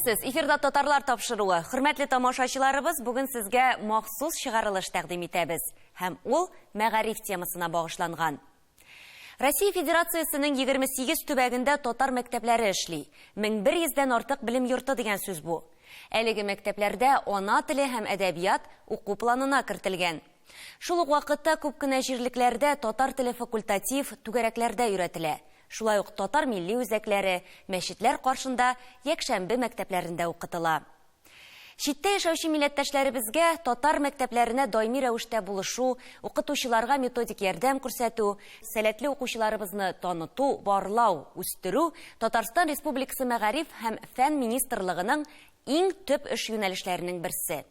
Сәлеметсез, эфирда татарлар тапшыруы. Хөрмәтле тамашачыларыбыз, бүген сезгә махсус чыгарылыш тәкъдим итәбез. Һәм ул мәгариф темасына багышланган. Россия Федерациясының 28 төбәгендә татар мәктәпләре эшли. 1100-дән артык белем йорты дигән сүз бу. Әлеге мәктәпләрдә ана теле һәм әдәбият уку планына кертелгән. Шул ук вакытта күп кенә җирлекләрдә татар теле факультатив түгәрәкләрдә өйрәтелә. Шулай ук татар милли үзәкләре, мәчетләр каршында якшәмбе мәктәпләрендә укытыла. Читтә яшәүче милләттәшләребезгә татар мәктәпләренә даими рәвештә булышу, укытучыларга методик ярдәм күрсәтү, сәләтле укучыларыбызны таныту, барлау, үстерү Татарстан Республикасы Мәгариф һәм фән министрлыгының иң төп эш юнәлешләренең берсе.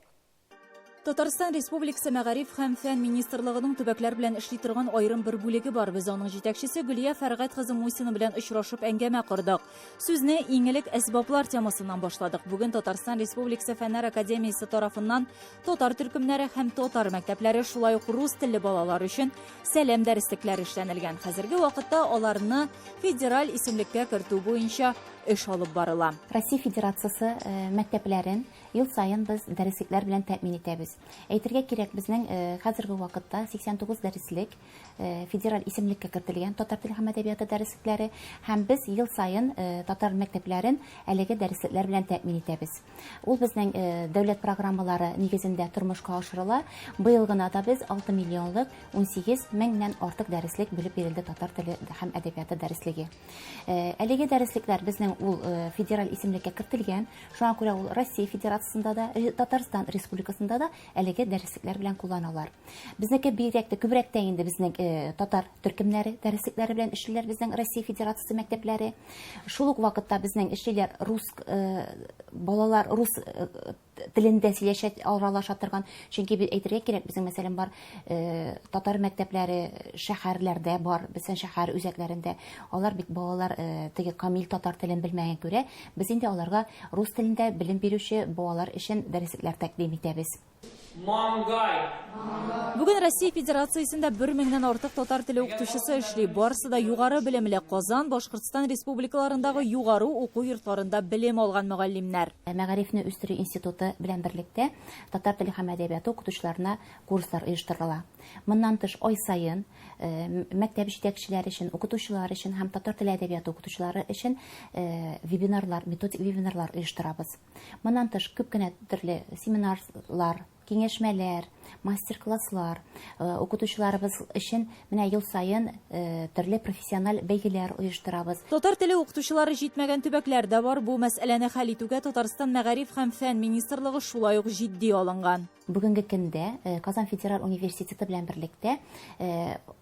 Татарстан Республикасы Мәгариф һәм фән министрлыгының төбәкләр белән эшли торган аерым бер бүлеге бар. Без аның җитәкчесе Гөлия Фәргать кызы Мусина белән очрашып әңгәмә кырдык. Сүзне иң элек әсбаплар темасыннан башладык. Бүген Татарстан Республикасы Фәннәр академиясе тарафыннан татар төркемнәре һәм татар мәктәпләре, шулай ук рус телле балалар өчен сәлам дәреслекләре эшләнелгән. Хәзерге вакытта аларны федераль исемлеккә кертү буенча эш алып барыла. Россия Федерациясы мәктәпләрен ел сайын без дәреслекләр белән тәэмин итәбез. Әйтергә кирәк, безнең хәзерге вакытта 89 дәреслек федераль исемлеккә кертелгән татар теле һәм әдәбияты дәреслекләре, һәм без ел сайын татар мәктәпләрен әлеге дәреслекләр белән тәэмин итәбез. Ул безнең дәүләт программалары нигезендә тормышка ашырыла. Быел гына да без 6 миллионлык 18 меңнән артык дәреслек бүлеп бирелде татар теле һәм әдәбияты дәреслеге. Әлеге дәреслектәр безнең ул федераль исемлеккә кертелгән. Шуңа күрә ул Россия Федерациясында да, Татарстан Республикасында да әлеге дәреслекләр белән кулланалар. Безнеке бигрәк тә күбрәк тә инде безнең татар төркемнәре дәреслекләре белән эшлиләр безнең Россия Федерациясе мәктәпләре. Шул ук вакытта безнең эшлиләр рус балалар рус телендә сөйләшә аралаша торган. Чөнки әйтергә кирәк, безнең мәсәлән бар татар мәктәпләре шәһәрләрдә бар, безнең шәһәр үзәкләрендә. Алар бит балалар теге камил татар телен белмәгән күрә, без инде аларга рус телендә белем бирүче балалар өчен дәреслекләр тәкъдим итәбез. Бүген Россия Федерациясендә 1000-нән артык татар теле укытучысы эшли. Барысы да югары белемле Казан, Башкортстан республикаларындагы югары уку йортларында белем алган мөгаллимнәр. Мәгарифне үстерү институты белән берлектә татар теле һәм әдәбияты укытучыларына курслар оештырыла. Моннан тыш ай сайын мәктәп җитәкчеләре өчен, укытучылар өчен һәм татар теле әдәбияты укытучылары өчен вебинарлар, методик вебинарлар оештырабыз. Моннан тыш күп кенә төрле семинарлар, киңәшмәләр, мастер-класслар, укытучыларыбыз өчен менә ел сайын төрле профессиональ бәйгеләр оештырабыз. Татар теле укытучылары җитмәгән төбәкләр дә бар. Бу мәсьәләне хәл итүгә Татарстан Мәгариф һәм фән министрлыгы шулай ук җитди алынган. Бүгенге көндә Казан федераль университеты белән берлектә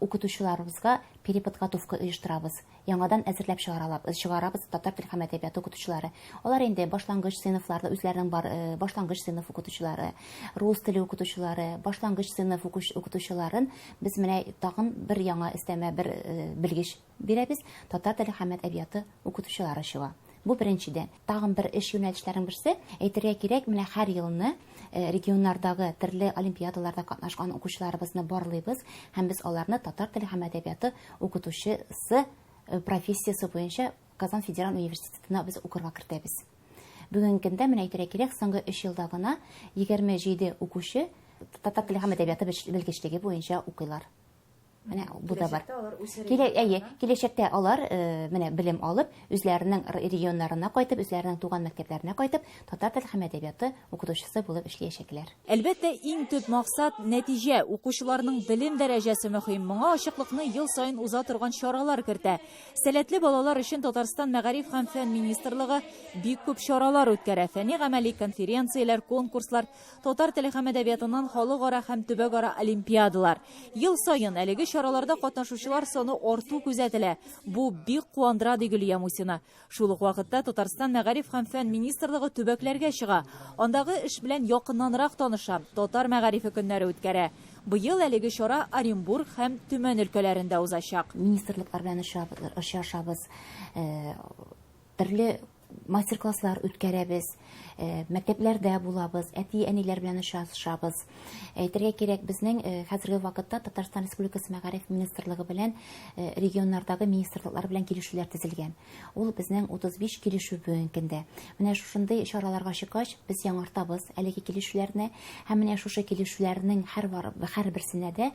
укытучыларыбызга переподготовка оештырабыз. Яңадан әзерләп чыгарабыз татар теле һәм әдәбияты укытучылары. Алар инде башлангыч сыйныфларда үзләренең бар башлангыч сыйныф укытучылары, рус теле укытучылары, башлангыч сыйныф укытучыларын без менә тагын бер яңа өстәмә бер белгеч бирәбез. Татар теле һәм әдәбияты укытучылары чыга. Бу беренчедән. Тагын бер эш юнәлешләрен берсе, әйтергә кирәк, менә һәр елны регионнардагы төрле олимпиадаларда катнашкан укучыларыбызны барлыйбыз һәм без аларны татар теле һәм әдәбияты укытучысы профессиясе буенча Казан федераль университетына без укырга кертәбез. Бүгенге көндә менә әйтергә кирәк, соңгы 3 елда гына 27 укучы татар теле һәм әдәбияты белгечлеге буенча укыйлар. Менә бу да бар. Киләчәктә алар менә белем алып, үзләренең регионнарына кайтып, үзләренең туган мәктәпләренә кайтып, татар теле һәм әдәбияты укытучысы булып эшләячәкләр. Әлбәттә, иң төп максат нәтиҗә. Укучыларның белем дәрәҗәсе мөһим. Моңа ачыклыкны ел сайын уза торган чаралар кертә. Сәләтле балалар өчен Татарстан Мәгариф һәм фән министрлыгы бик күп чаралар үткәрә. Фәнни-гамәли конференцияләр, конкурслар, татар теле һәм әдәбиятыннан халыкара һәм төбәкара олимпиадалар. Ел сайын әлеге чараларда катнашучылар саны арту күзәтелә. Бу бик куандыра, ди Гөлия Мусина. Шул ук вакытта Татарстан Мәгариф һәм фән министрлыгы төбәкләргә чыга. Андагы эш белән якыннанрак таныша, татар мәгарифе көннәре үткәрә. Быел әлеге чара Оренбург һәм Төмән өлкәләрендә узачак. Министрлыклар белән очрашабыз. Төрле мастер-класслар үткәрәбез, мәктәпләрдә булабыз, әти-әниләр белән очрашабыз. Әйтергә кирәк, безнең хәзерге вакытта Татарстан Республикасы Мәгариф министрлыгы белән регионнардагы министрлыклар белән килешүләр төзелгән. Ул безнең 35 килешү бүгенгендә. Менә шушындый чараларга чыккач, без яңартабыз әлеге килешүләрне, һәм менә шушы килешүләрнең һәрберсенә дә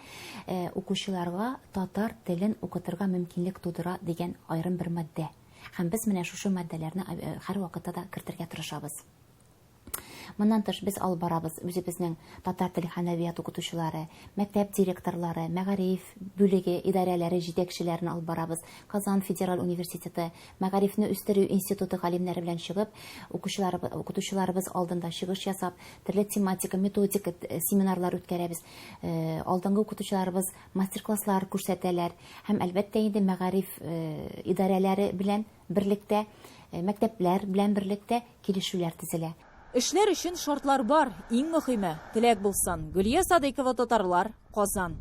укучыларга татар телен укытырга мөмкинлек тудыра дигән аерым бер матдә. Һәм без менә шушы матдәләрне һәр вакытта да кертергә тырышабыз. Моннан тыш без алып барабыз үзебезнең татар теле һәм әдәбият укытучылары, мәктәп директорлары, мәгариф бүлеге идарәләре җитәкчеләрен алып барабыз. Казан федераль университеты, мәгарифне үстерү институты галимнәре белән чыгып, укытучыларыбыз алдында чыгыш ясап, төрле тематика, методика семинарлар үткәрәбез. Алдынгы укытучыларыбыз мастер-класслар күрсәтәләр һәм әлбәттә инде мәгариф идарәләре белән берлектә, мәктәпләр белән берлектә килешүләр төзелә. Эшләр өчен шартлар бар, иң мөһиме теләк булсын. Гөлия Садыкова, Татарлар, Казан.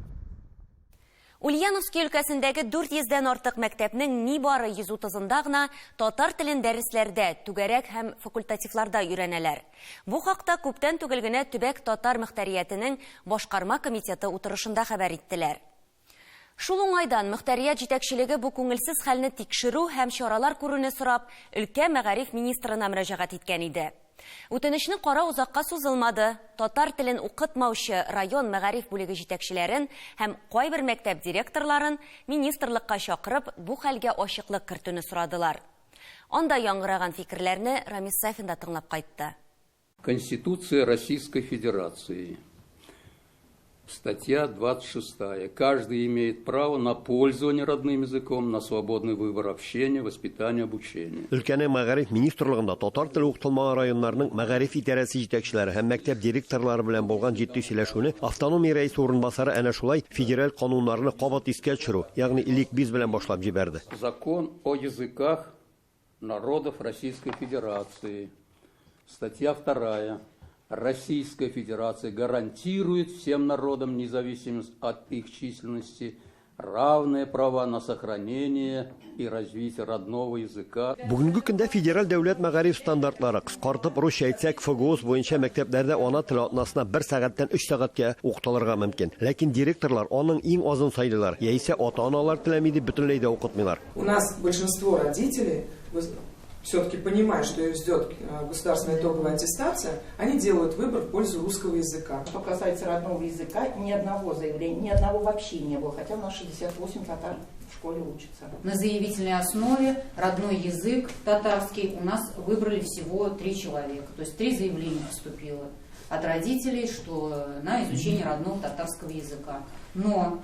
Ульяновский өлкәсендәге 400-дән артык мәктәпнең нибары 130-ында гына татар телен дәресләрдә, түгәрәк һәм факультативларда өйрәнәләр. Бу хакта күптән түгел генә Төбәк татар мөхтәриятының башкарма комитеты утырышында хәбәр иттеләр. Шул уңайдан мөхтәрият җитәкчелеге бу күңелсез хәлне тикшерү һәм чаралар күрүне сорап, өлкә мәгариф министрына мөрәҗәгать иткән иде. Үтенечне карау озакка сузылмады. Татар телен укытмаучы район мәгариф бүлеге җитәкчеләрен һәм кайбер мәктәп директорларын министрлыкка чакырып, бу хәлгә ачыклык кертүне сорадылар. Анда яңгыраган фикерләрне Рамис Сафин да тыңлап кайтты. Конституция Российской Федерации. Статья 26. Каждый имеет право на пользование родным языком, на свободный выбор общения, воспитания, обучения. Өлкәнең мәгариф министрлыгында татар теле укытылмаган районнарның мәгариф идарәсе җитәкчеләре һәм мәктәп директорлары белән булган җитди сөйләшүне автономия рәисе урынбасары әнә шулай федераль кануннарны кабат искә төшерү, ягъни илик biz белән башлап җибәрде. Закон о языках народов Российской Федерации. Статья 2. Российская Федерация гарантирует всем народам, независимо от их численности, равные права на сохранение и развитие родного языка. Бүгенге көндә федераль дәүләт мәгариф стандартлары, кыскартып русча әйтсәк, ФГОС буенча мәктәпләрдә ана теле атнасына 1 сәгатьтән 3 сәгатькә укытылырга мөмкин. Ләкин директорлар аның иң азын сайлыйлар, яисә ата-аналар теләмиде бөтенләй дә укытмыйлар. У нас большинство родителей все-таки понимая, что их ждет государственная итоговая аттестация, они делают выбор в пользу русского языка. Что касается родного языка, ни одного заявления, ни одного вообще не было, хотя у нас 68 татар в школе учатся. На заявительной основе родной язык татарский у нас выбрали всего 3 человека, то есть 3 заявления поступило от родителей, что на изучение родного татарского языка. Но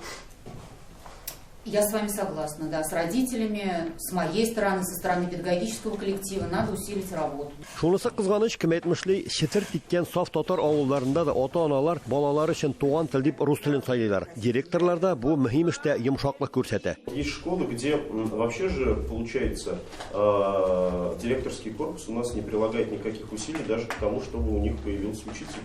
я с вами согласна, да, с родителями, с моей стороны, со стороны педагогического коллектива надо усилить работу. Шунысы кызганыч, кем әйтмешли, читер тиккән саф татар авылларында да ата-аналар балалар өчен туган тел дип рус телен сайлыйлар. Директорлар бу мөһим эштә йомшаклык күрсәтә. Есть школы, где вообще же получается директорский корпус у нас не прилагает никаких усилий даже к тому, чтобы у них появился учитель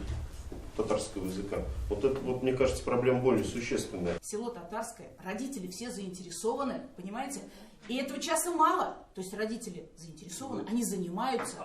татарского языка. Вот это, мне кажется, проблема более существенная. Село Татарское, родители все заинтересованы, понимаете? И этого часа мало. То есть родители заинтересованы, они занимаются,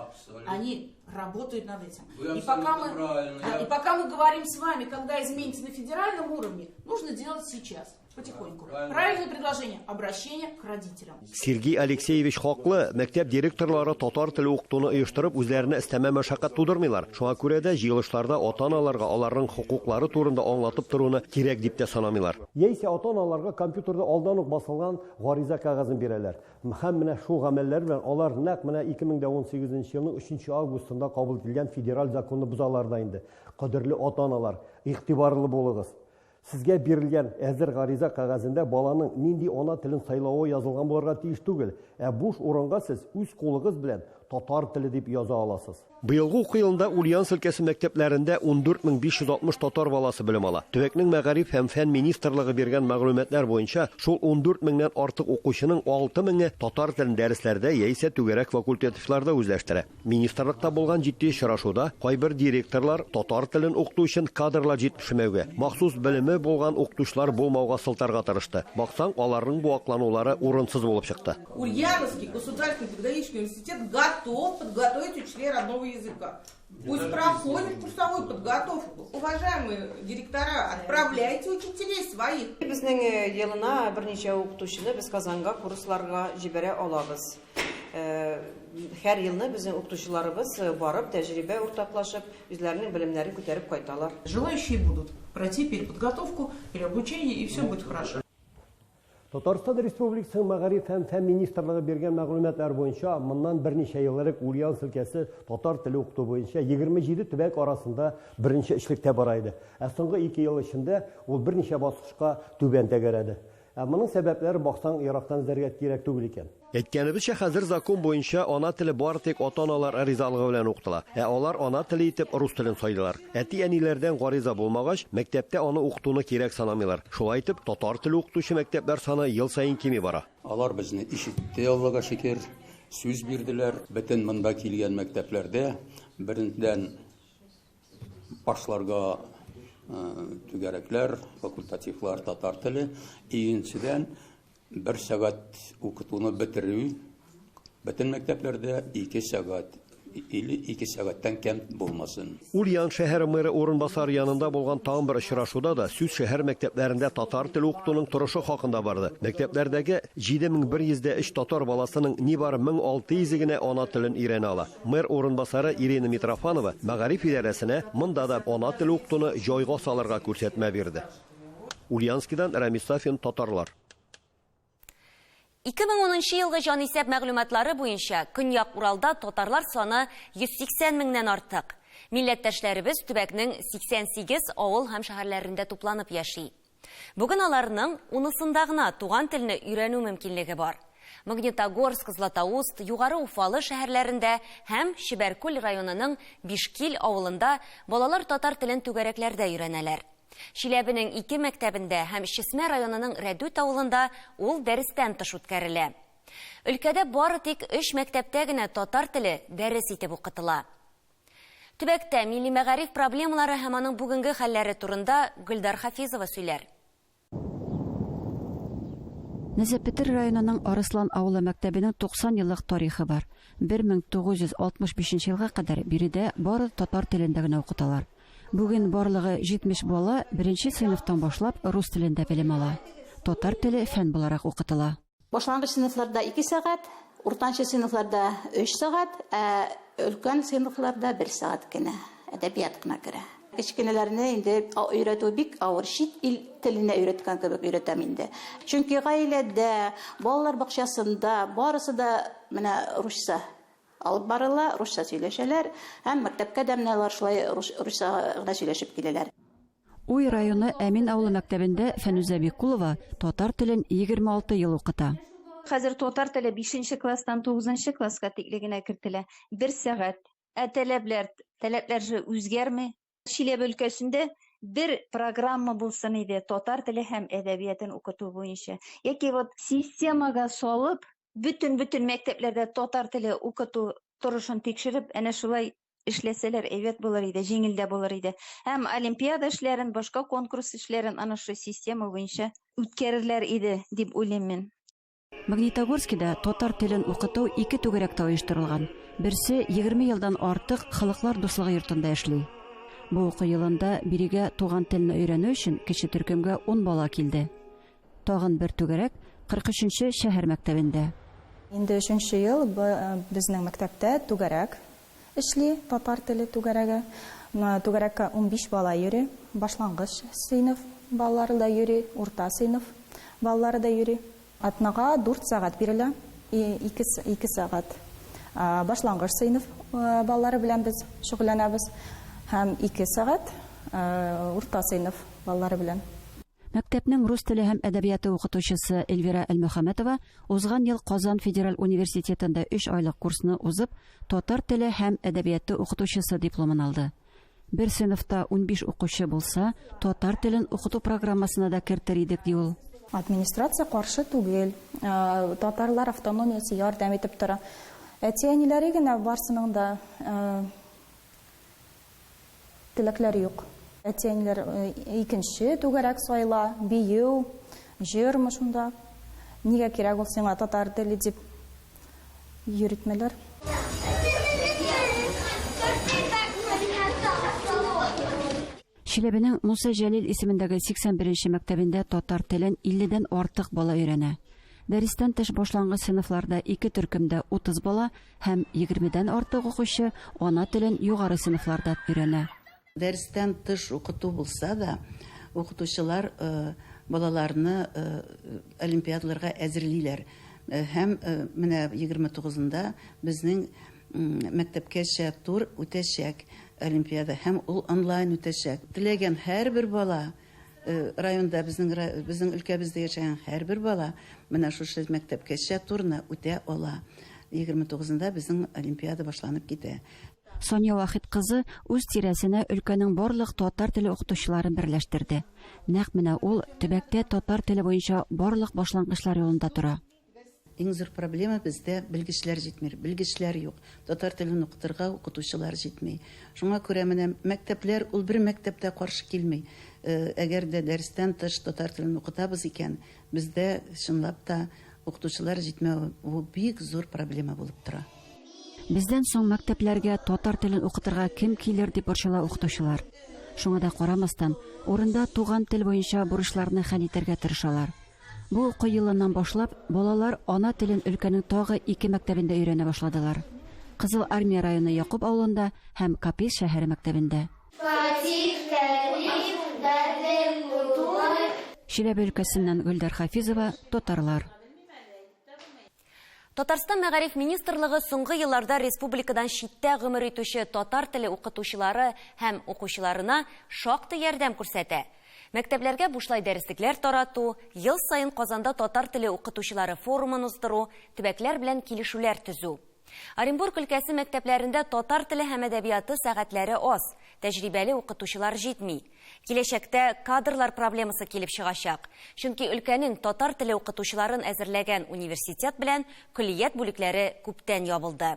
они работают над этим. И пока мы говорим с вами, когда изменится на федеральном уровне, нужно делать сейчас. Потихоньку. Правильное предложение – обращение к родителям. Сергей Алексеевич хаклы, мәктәп директорлары татар теле укытуны оештырып, үзләренә өстәмә мәшәкать тудырмыйлар. Шуңа күрә дә җыелышларда ата-аналарга аларның хокуклары турында аңлатып торуны кирәк дип тә санамыйлар. Яисә ата-аналарга компьютерда алдан ук басылган гариза кәгазен бирәләр. Һәм менә шул гамәлләр белән алар нәкъ менә 2018 елның 3 августында кабул ителгән федераль законны бозалар да инде. Кадерле ата-аналар, игътибарлы булыгыз. Сезгә бирелгән әзер гариза кәгазендә баланың нинди ана телен сайлавы язылган булырга тиеш түгел. Буш урынга сез үз кулыгыз белән татар теле дип яза аласыз. Быелгы уку елында Ульяновск өлкәсе мәктәпләрендә 14560 татар баласы белем ала. Төбәкнең мәгариф һәм фән министрлыгы биргән мәгълүматлар буенча, шул 14000нән артык укучының 6000-е татар телен дәресләрдә яисә түгәрәк факультативларда үзләштерә. Министрлыкта булган җитди очрашуда кайбер директорлар татар телен укыту өчен кадрлар җитешмәүгә, махсус белеме белеме булган укытучылар булмауга сылтарга тырышты. Баксаң, аларның бу акланулары урынсыз булып чыкты. Ульяновский государственный педагогический университет готов подготовить учителей родного языка. Пусть проходят курсовую подготовку. Уважаемые директора, отправляйте учителей своих. Безнең елына берничә укытучыны без Казанга курсларга җибәрә алабыз. Һәр елны безнең укытучыларыбыз барып, тәҗрибә уртаклашып, үзләренең белемнәрен күтәреп кайталар. Желающие будут пройти переподготовку, переобучение, и все будет хорошо. Татарстан Республикасының Мәгариф һәм фән министрлыгы биргән мәгълүматлар буенча, моннан берничә ел элек Ульяновск өлкәсе татар теле укыту буенча 27 төбәк арасында беренче эшлектә бара иде. Соңгы 2 ел эчендә ул берничә баскычка түбән тәгәрәде. Моның сәбәпләре баксаң ерактан эзләргә кирәк түгел икән. Әйткәнебезчә, хәзер закон буенча ана теле бар тик ата-аналар ризалыгы белән укытыла. Алар ана теле итеп рус телен сайлыйлар. Әти-әниләрдән гариза булмагач, мәктәптә аны укытуны кирәк санамыйлар. Шулай итеп, татар теле укытучы мәктәпләр саны ел саен кими бара. Алар безне ишетте, Аллага шөкер, сүз бирделәр. Бөтен монда килгән мәктәпләрдә беренчедән башларга түгәрәкләр, факультативлар татар теле, икенчедән 1 сәгать укытуны бетерү, бөтен мәктәпләрдә 2 сәгать или 2 сәгатьтән кем булмасын. Ульян шәһәре мэры урынбасары янында булган тагын бер очрашуда да сүз шәһәр мәктәпләрендә татар теле укытуның торышы хакында барды. Мәктәпләрдәге 7103 татар баласының нибары 1600 генә ана телен өйрәнә ала. Мэр урынбасары Ирина Митрофанова мәгариф идарәсенә монда да ана теле укытуны җайга салырга күрсәтмә бирде. Ульяновскидан Рамис Сафин, татарлар. 2010 елгы җанисәп мәгълүматлары буенча Көньяк Уралда татарлар саны 180 меңнән артык. Милләттәшләребез төбәкнең 88 авыл һәм шәһәрләрендә тупланып яши. Бүген аларның 10сында гына туган телне өйрәнү мөмкинлеге бар. Магнитогорск, Златоуст, Югары Уфалы шәһәрләрендә һәм Чибәркүл районының Бишкил авылында балалар татар телен түгәрәкләрдә өйрәнәләр. Чиләбенең 2 мәктәбендә һәм Чесмә районының Рәдүт авылында ул дәрестән тыш үткәрелә. Өлкәдә бары тик 3 мәктәптә генә татар теле дәрес итеп укытыла. Төбәктә милли мәгариф проблемалары һәм аның бүгенге хәлләре турында Гөлдар Хафизова сөйләр. Нәзәпетер районының Арыслан авылы мәктәбенең 90 еллык тарихы бар. 1965 елга кадәр биредә бары татар телендә генә укыталар. Бүген барлыгы 70 бала 1нче сыйныфтан башлап рус телендә белем ала. Татар теле фән буларак укытыла. Башлангыч сыйныфларда 2 сәгать, уртанчы сыйныфларда 3 сәгать, өлкән сыйныфларда 1 сәгать кенә әдәбият кына керә. Кечкенәләрне инде өйрәтү бик авыр, чит ил теленә өйрәткән кебек өйрәтәм инде. Чөнки гаиләдә, балалар бакчасында барысы да менә русча алып барыла, русча сөйләшәләр, һәм мәктәпкә дә менә шулай русча гына сөйләшеп киләләр. Уй районы Әмин авылы мәктәбендә Фәнүзә Бикулова татар телен 26 ел укыта. Хәзер татар теле 5нче класстан 9нчы класска тиклегенә кертелә. 1 сәгать. Таләпләр үзгәрми. Чиләбе өлкәсендә бер программа булсын иде татар теле һәм әдәбиятын укыту буенча. Яки вот системага салып, bütün мәктәпләрдә татар теле укыту торышын тикшереп, әнә шулай эшләсәләр, әйбәт булыр иде, җиңел дә булыр иде. Һәм олимпиада эшләрен, башка конкурс эшләрен аны шу система буенча үткәрерләр иде дип уйлыйм мин. Магнитогорскида татар телен укыту 2 түгәрәктә оештырылган. Берсе 20 елдан артык халыклар дуслыгы йортында эшли. Бу уку елында бирегә туган телне өйрәнү өчен кече төркемгә 10 бала килде. Тагын бер түгәрәк 43нче шәһәр мәктәбендә. Инде 3нче ел безнең мәктәптә түгәрәк эшли, татар теле түгәрәге. Түгәрәккә 15 бала йөри, башлангыч сыйныф балалары да йөри, урта сыйныф балалары да йөри. Атнага 4 сәгать бирелә, 2 сәгать. Башлангыч сыйныф балалары белән без шөгыльләнәбез, һәм 2 сәгать урта сыйныф балалары белән. Мәктәпнең рус теле һәм әдәбияты укытучысы Эльвира Әлмөхәмәтова узган ел Казан федераль университетында 3 айлык курсны узып, татар теле һәм әдәбияты укытучысы дипломын алды. Бер сыйныфта 15 укучы булса, татар телен укыту программасына да кертер идек ди ул. Администрация каршы түгел, татарлар автономиясе ярдәм итеп тора. Әти-әниләре генә барсының да теләкләре юк. Әтәңләр икенче түгәрәк сайла, бию, җырмы шунда. Нигә кирәк ул сиңа татар теле дип йөритмәләр. Чиләбенең Муса Җәлил исемендәге 81-нче мәктәбендә татар телен 50-дән артык бала өйрәнә. Дәрестән тыш башлангыч сыйныфларда 2 төркемдә 30 бала һәм 20-дән артык укучы ана телен югары сыйныфларда өйрәнә. Дәрестән тыш укыту булса да, укытучылар балаларны олимпиадаларга әзерлиләр. Һәм менә 29-нда безнең мәктәпкәчә тур үтәчәк олимпиада һәм ул онлайн үтәчәк. Теләгән һәрбер бала районда безнең өлкәбездә яшәгән һәрбер бала менә шушы мәктәпкәчә турны үтә ала. 29-нда безнең олимпиада башланып китә. Соня Вахит кызы үз тирәсенә өлкәнең барлык татар теле укытучыларын берләштерде. Нәкъ менә ул төбәктә татар теле буенча барлык башлангычлар юлында тора. Иң зур проблема бездә белгечләр җитмир, белгечләр юк. Татар телен укытырга укытучылар җитми. Шуңа күрә менә мәктәпләр ул бер мәктәптә каршы килми. Әгәр дә дәрестән тыш татар телен укытабыз икән, бездә чынлап та укытучылар җитмәү бу бик зур проблема булып тора. Бездән соң мәктәпләргә татар телен укытырга кем килер дип борчыла укытучылар. Шуңа да карамастан, урында туган тел буенча бурычларны хәл итәргә тырышалар. Бу уку елыннан башлап, балалар ана телен өлкәнең тагы 2 мәктәбендә өйрәнә башладылар. Кызыл Армия районы Якуб авылында һәм Капис шәһәре мәктәбендә. Чиләбе өлкәсеннән Гөлдар Хафизова, татарлар. Татарстан мәгариф министрлыгы соңгы елларда республикадан читтә гомер итүче татар теле укытучылары һәм укучыларына шактый ярдәм күрсәтә. Мәктәпләргә бушлай дәреслекләр тарату, ел сайын Казанда татар теле укытучылары форумын уздыру, төбәкләр белән килешүләр төзү. Оренбург өлкәсе мәктәпләрендә татар теле һәм әдәбияты сәгатьләре аз, тәҗрибәле укытучылар җитми. Киләчәктә кадрлар проблемасы килеп чыгачак. Чөнки өлкәнең татар теле укытучыларын әзерләгән университет белән көллият бүлекләре күптән ябылды.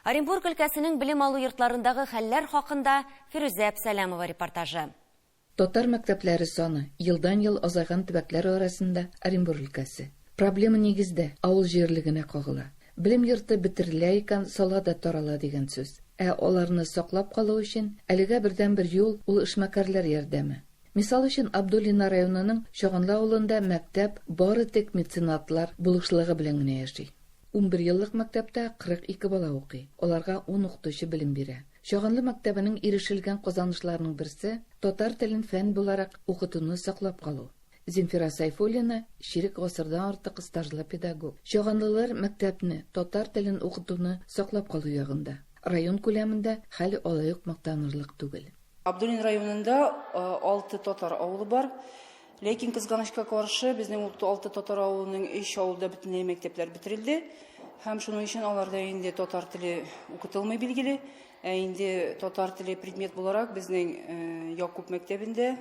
Оренбург өлкәсенең белем алу йортларындагы хәлләр хакында Фирүзә Әбсәләмова репортажы. Татар мәктәпләре саны елдан-ел азайган төбәкләр арасында Оренбург өлкәсе. Проблема нигездә авыл җирлегенә кагыла. Белем йорты бетерелә икән, салада тарала дигән сүз. Аларны саклап калу өчен әлегә бердән-бер юл ул эшмәкәрләр ярдәме. Мисал өчен Абдуллина районының Чагынлы авылында мәктәп бары тик меценатлар булышлыгы белән генә яши. 11 еллык мәктәптә 42 бала укый. Аларга 10 укытучы белем бирә. Чагынлы мәктәбенең ирешелгән казанышларының берсе татар телен фән буларак укытуны саклап калу. Земфира Сайфуллина ширек гасырдан артык стажлы педагог. Чаганлылар мәктәпне татар телен укытуны саклап калу ягында. Район күләмендә хәл алайык мактанырлык түгел. Абдуллин районында 6 татар авылы бар. Ләкин кызганычка каршы безнең 6 татар авылының 3 авылда бөтенләй мәктәпләр бетерелде. Һәм шуның өчен аларда инде татар теле укытылмый билгеле. Инде татар теле предмет буларак безнең Якуб мәктәбендә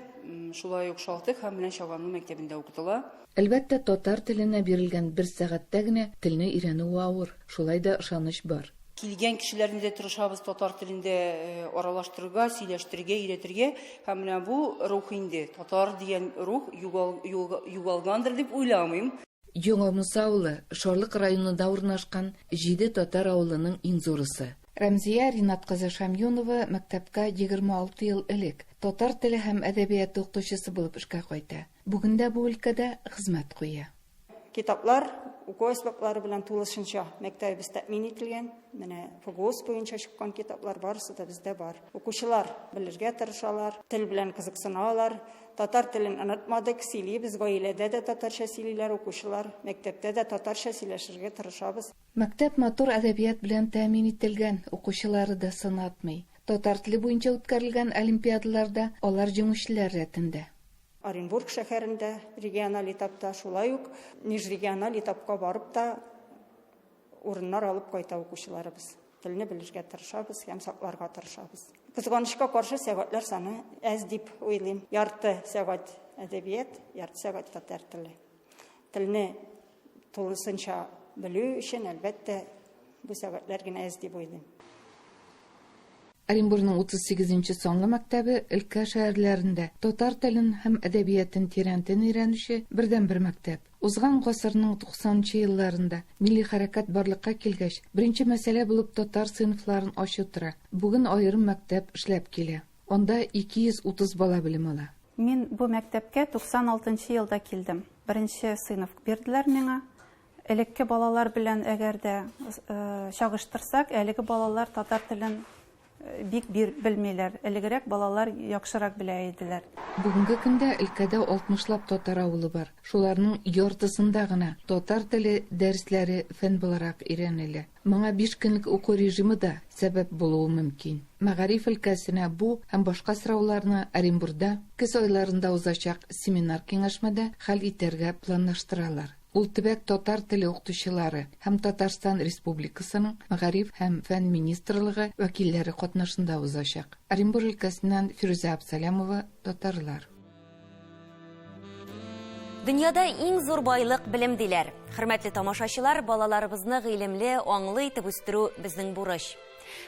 шулай ук Шалтык һәм менә Чаганлы мәктәбендә укытыла. Әлбәттә татар теленә бирелгән 1 сәгатьтә генә телне өйрәнү авыр. Шулай да ышаныч бар. Килгән кешеләрне тырышабыз татар телендә аралаштырырга, сөйләштерергә, өйрәтергә. Һәм менә бу рух инде татар дигән рух югалгандыр дип уйламыйм. Яңа Муса авылы Шарлык районында урнашкан 7 татар авылының иң зурысы. Рәмзия Ринат кызы Шамюнова мәктәпкә 26 ел элек татар теле һәм әдәбияты укытучысы булып эшкә кайта. Бүгендә бу өлкәдә хезмәт куя. Китаплар, уку әсбаплары белән тулысынча мәктәбебез тәэмин ителгән. Менә ФГОС буенча чыккан китаплар барысы да бездә бар. Укучылар белергә тырышалар, тел белән кызыксыналар. Татар телен онытмадык, сөйлибез, гаиләдә дә татарча сөйлиләр укучылар, мәктәптә дә татарча сөйләшергә тырышабыз. Мәктәп матур әдәбият белән тәэмин ителгән, укучылары да сынатмый. Татар теле буенча үткәрелгән олимпиадаларда алар җиңүчеләр рәтендә. Оренбург шәһәрендә региональ этапта, шулай ук межрегиональ этапка барып та урыннар алып кайта укучыларыбыз. Телне белергә тырышабыз һәм сакларга тырышабыз. Кызганычка каршы сәгатьләр саны әз дип уйлыйм. Ярты сәгать әдәбият, ярты сәгать татар теле. Телне тулысынча белү өчен әлбәттә бу сәгатьләр генә әз дип уйлыйм. Оренбурның 38-нче санлы мәктәбе өлкә шәһәрләрендә татар телен һәм әдәбиятын тирәнтен өйрәнүче бердән-бер мәктәп. Узган гасырның 90-нчы елларында милли хәрәкәт барлыкка килгәч, беренче мәсьәлә булып татар сыйныфларын ачу тора. Бүген аерым мәктәп эшләп килә. Анда 230 бала белем ала. Мин бу мәктәпкә 96-нчы елда килдем. Беренче сыйныф бирделәр миңа. Элекке балалар белән әгәр дә чагыштырсак, әлеге балалар татар телен бик белмиләр. Элегрәк балалар яхшырак белә иделәр. Бүгенге көндә өлкәдә 60лап татар авылы бар. Шуларның яртысында гына татар теле дәресләре фән буларак өйрәнелә. Моңа 5 көнлек уку режимы да сәбәп булуы мөмкин. Мәгариф өлкәсенә бу һәм башка сорауларны Оренбурда көз айларында узачак семинар киңәшмәдә хәл итәргә планлаштыралар. Ул төбәк татар теле укытучылары һәм Татарстан Республикасының Мәгариф һәм фән министрлыгы вәкилләре катнашында узачак. Оренбур өлкәсеннән Фирүзә Абсалямова, татарлар. Дөньяда иң зур байлык белем диләр. Хөрмәтле тамашачылар, балаларыбызны гыйлемле, аңлы итеп үстерү безнең бурыч.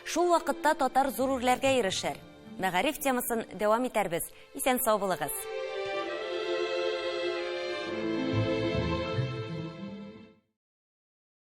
Шул вакытта татар зур үрләргә ирешер. Мәгариф темасын дәвам итәрбез. Исән сау булыгыз.